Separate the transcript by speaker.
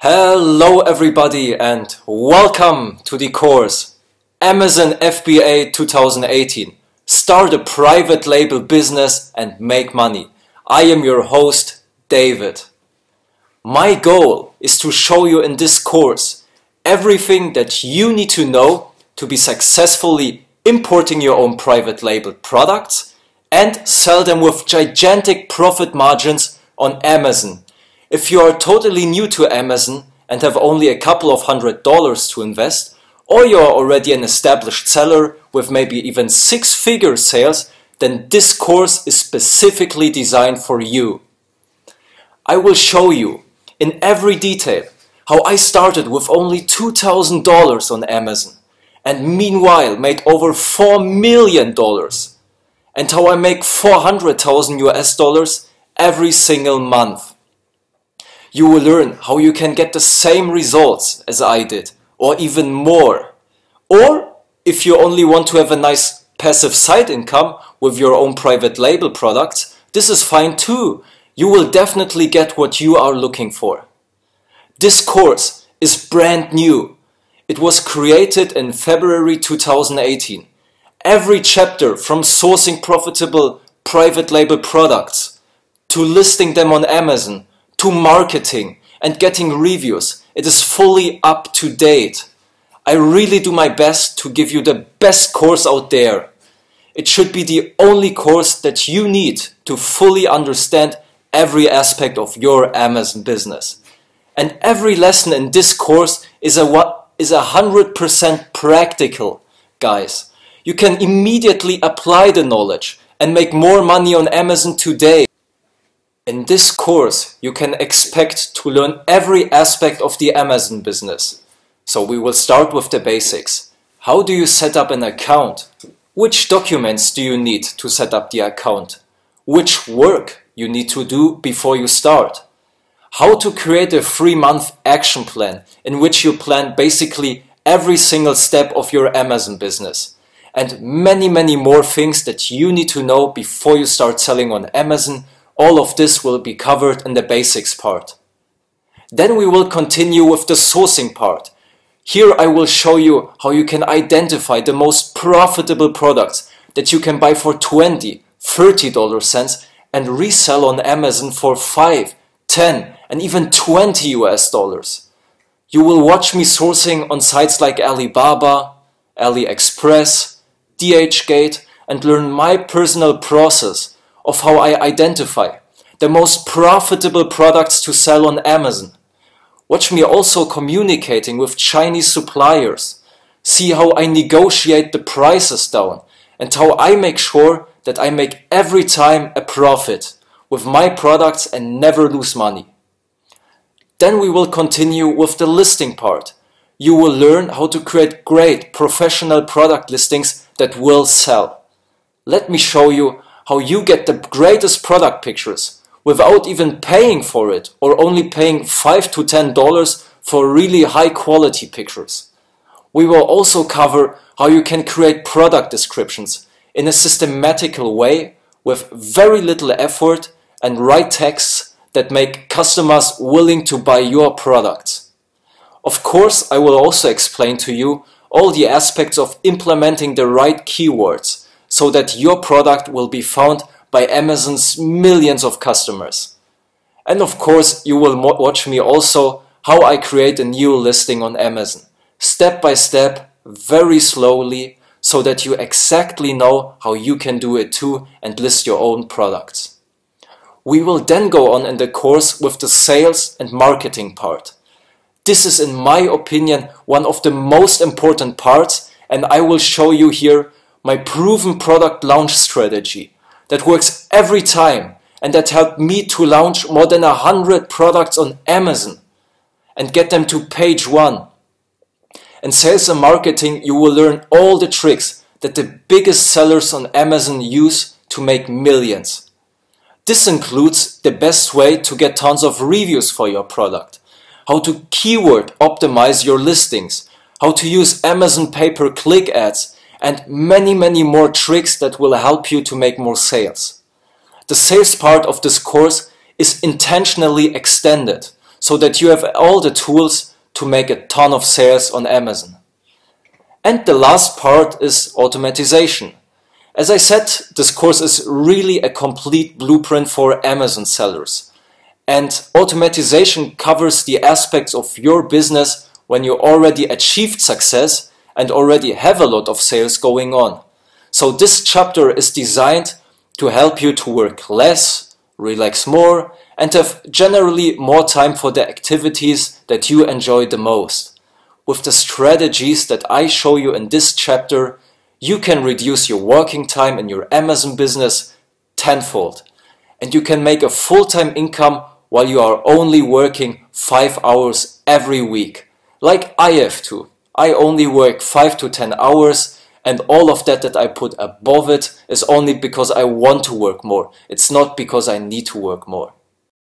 Speaker 1: Hello everybody and welcome to the course Amazon FBA 2018. Start a private label business and make money. I am your host, David. My goal is to show you in this course everything that you need to know to be successfully importing your own private label products and sell them with gigantic profit margins on Amazon. If you are totally new to Amazon and have only a couple of $100s to invest, or you are already an established seller with maybe even six-figure sales, then this course is specifically designed for you. I will show you in every detail how I started with only $2,000 on Amazon and meanwhile made over $4 million, and how I make 400,000 US dollars every single month. You will learn how you can get the same results as I did, or even more. Or, if you only want to have a nice passive side income with your own private label products, this is fine too. You will definitely get what you are looking for. This course is brand new. It was created in February 2018. Every chapter, from sourcing profitable private label products, to listing them on Amazon, to marketing and getting reviews, it is fully up to date. I really do my best to give you the best course out there. It should be the only course that you need to fully understand every aspect of your Amazon business. And every lesson in this course is 100% practical, guys. You can immediately apply the knowledge and make more money on Amazon today. In this course, you can expect to learn every aspect of the Amazon business. So we will start with the basics. How do you set up an account? Which documents do you need to set up the account? Which work you need to do before you start? How to create a 3-month action plan in which you plan basically every single step of your Amazon business. And many more things that you need to know before you start selling on Amazon. All of this will be covered in the basics part. Then we will continue with the sourcing part. Here I will show you how you can identify the most profitable products that you can buy for 20, $30 and resell on Amazon for 5, 10 and even 20 US dollars. You will watch me sourcing on sites like Alibaba, Aliexpress, DHGate and learn my personal process of how I identify the most profitable products to sell on Amazon. Watch me also communicating with Chinese suppliers. See how I negotiate the prices down and how I make sure that I make every time a profit with my products and never lose money. Then we will continue with the listing part. You will learn how to create great professional product listings that will sell. Let me show you how you get the greatest product pictures without even paying for it or only paying $5 to $10 for really high quality pictures. We will also cover how you can create product descriptions in a systematical way with very little effort and write texts that make customers willing to buy your products. Of course, I will also explain to you all the aspects of implementing the right keywords so that your product will be found by Amazon's millions of customers. And of course, you will watch me also how I create a new listing on Amazon, step by step, very slowly, so that you exactly know how you can do it too and list your own products. We will then go on in the course with the sales and marketing part. This is, in my opinion, one of the most important parts, and I will show you here my proven product launch strategy that works every time and that helped me to launch more than 100 products on Amazon and get them to page 1. In sales and marketing, you will learn all the tricks that the biggest sellers on Amazon use to make millions. This includes the best way to get tons of reviews for your product, how to keyword optimize your listings, how to use Amazon pay-per-click ads, and many more tricks that will help you to make more sales. The sales part of this course is intentionally extended so that you have all the tools to make a ton of sales on Amazon. And the last part is automatization. As I said, this course is really a complete blueprint for Amazon sellers. And automatization covers the aspects of your business when you already achieved success and already have a lot of sales going on. So this chapter is designed to help you to work less, relax more, and have generally more time for the activities that you enjoy the most. With the strategies that I show you in this chapter, you can reduce your working time in your Amazon business tenfold. And you can make a full-time income while you are only working 5 hours every week. Like I have to. I only work 5 to 10 hours, and all of that I put above it is only because I want to work more. It's not because I need to work more.